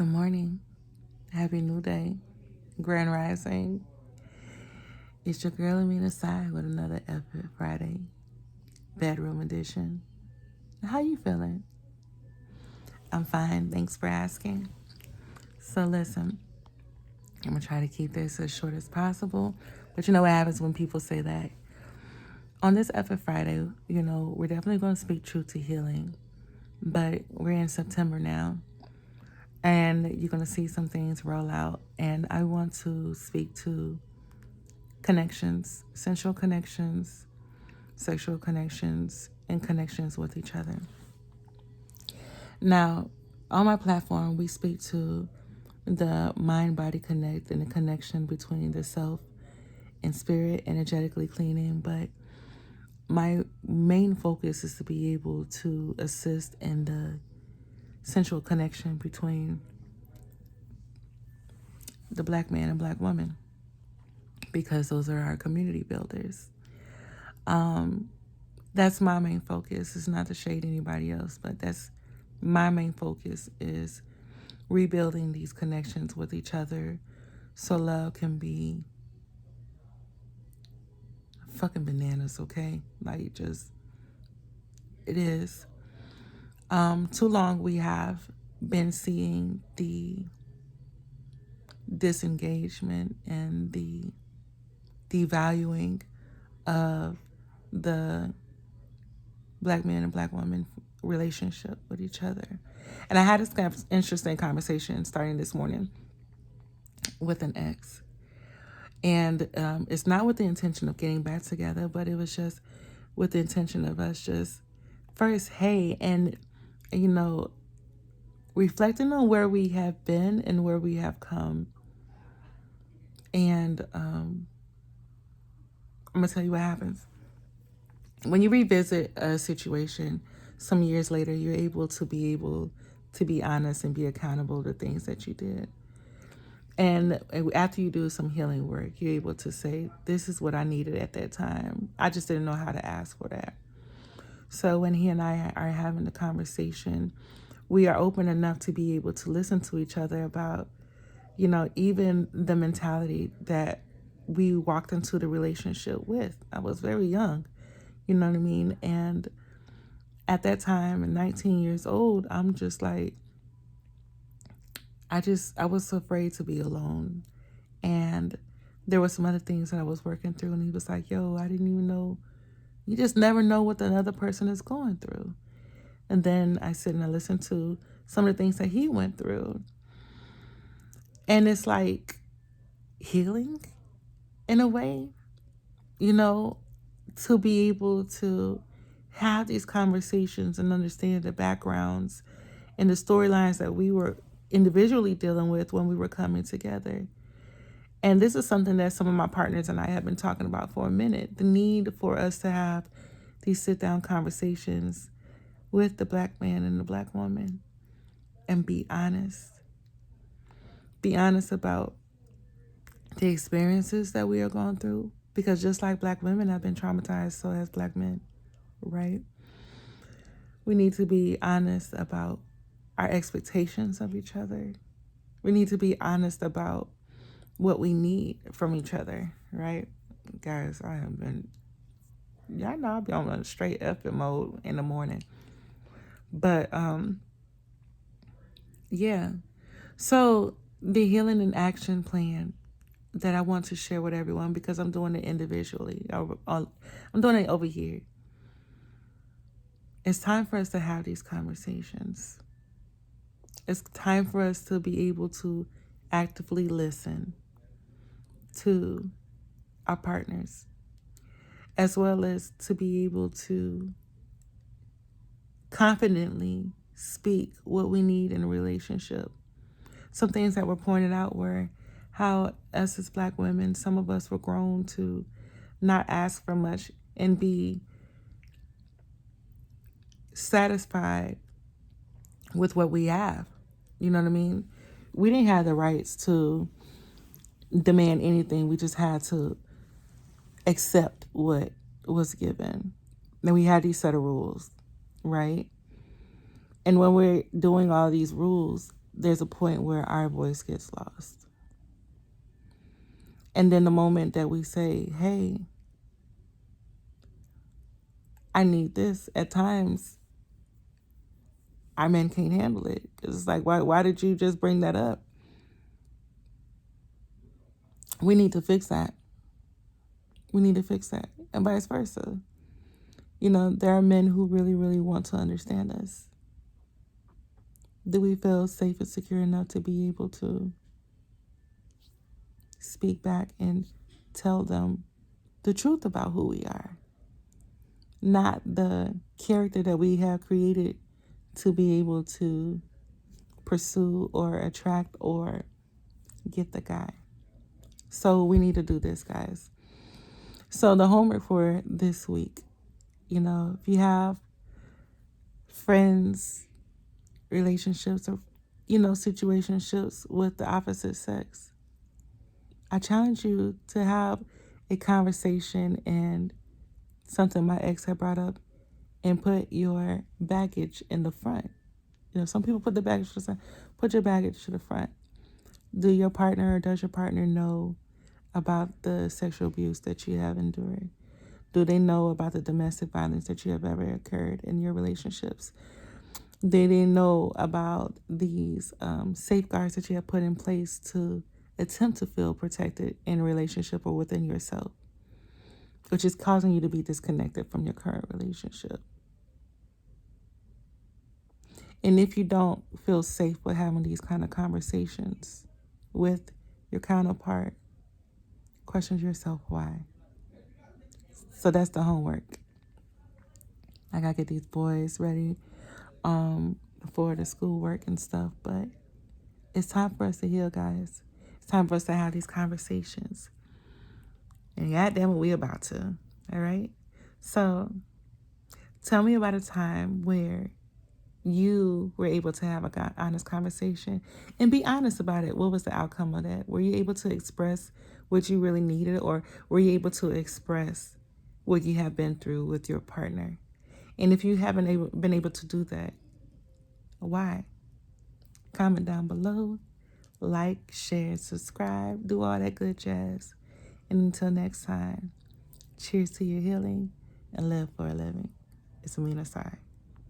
Good morning. Happy new day. Grand Rising. It's your girl Amina Sai with another Epic Friday bedroom edition. How you feeling? I'm fine. Thanks for asking. So listen, I'm gonna try to keep this as short as possible. But you know what happens when people say that? On this Epic Friday, we're definitely gonna speak truth to healing. But we're in September now. And you're gonna see some things roll out. And I want to speak to connections, sensual connections, sexual connections, and connections with each other. Now, on my platform, we speak to the mind body connect and the connection between the self and spirit, energetically cleaning. But my main focus is to be able to assist in the sensual connection between the black man and black woman, because those are our community builders. That's my main focus. It's not to shade anybody else, but that's my main focus, is rebuilding these connections with each other so love can be fucking bananas, okay? Like, just, it is. Too long we have been seeing the disengagement and the devaluing of the black man and black woman relationship with each other. And I had this kind of interesting conversation starting this morning with an ex. And it's not with the intention of getting back together, but it was just with the intention of us just first, hey, and, reflecting on where we have been and where we have come. And I'm going to tell you what happens. When you revisit a situation some years later, you're able to be honest and be accountable to things that you did. And after you do some healing work, you're able to say, this is what I needed at that time. I just didn't know how to ask for that. So when he and I are having the conversation, we are open enough to be able to listen to each other about, even the mentality that we walked into the relationship with. I was very young, you know what I mean? And at that time, at 19 years old, I'm just like, I was afraid to be alone. And there were some other things that I was working through. And he was like, yo, I didn't even know. You just never know what the other person is going through. And then I sit and I listen to some of the things that he went through. And it's like healing in a way, to be able to have these conversations and understand the backgrounds and the storylines that we were individually dealing with when we were coming together. And this is something that some of my partners and I have been talking about for a minute. The need for us to have these sit-down conversations with the black man and the black woman and be honest. Be honest about the experiences that we are going through. Because just like black women have been traumatized, so has black men, right? We need to be honest about our expectations of each other. We need to be honest about what we need from each other, right? Guys, y'all know I'll be on a straight effort mode in the morning. But, yeah. So the healing and action plan that I want to share with everyone, because I'm doing it individually. I'm doing it over here. It's time for us to have these conversations. It's time for us to be able to actively listen to our partners, as well as to be able to confidently speak what we need in a relationship. Some things that were pointed out were how us as black women, some of us were grown to not ask for much and be satisfied with what we have. You know what I mean? We didn't have the rights to demand anything. We just had to accept what was given. Then we had these set of rules, right? And when we're doing all these rules, there's a point where our voice gets lost. And then the moment that we say, hey, I need this, at times our men can't handle it. It's like, why did you just bring that up? We need to fix that. We need to fix that. And vice versa. You know, there are men who really, really want to understand us. Do we feel safe and secure enough to be able to speak back and tell them the truth about who we are? Not the character that we have created to be able to pursue or attract or get the guy. So we need to do this, guys. So the homework for this week, you know, if you have friends, relationships, or, you know, situationships with the opposite sex, I challenge you to have a conversation and something my ex had brought up, and put your baggage in the front. You know, some people put the baggage to the side. Put your baggage to the front. Do your partner or does your partner know about the sexual abuse that you have endured? Do they know about the domestic violence that you have ever occurred in your relationships? Do they know about these safeguards that you have put in place to attempt to feel protected in a relationship or within yourself, which is causing you to be disconnected from your current relationship? And if you don't feel safe with having these kind of conversations with your counterpart, question yourself why. So that's the homework. I gotta get these boys ready for the schoolwork and stuff, but it's time for us to heal, guys. It's time for us to have these conversations. And goddamn it, we about to. All right? So tell me about a time where you were able to have an honest conversation and be honest about it. What was the outcome of that? Were you able to express what you really needed, or were you able to express what you have been through with your partner? And if you haven't been able to do that, why? Comment down below, like, share, subscribe, do all that good jazz. And until next time, cheers to your healing and live for a living. It's Amina Sai.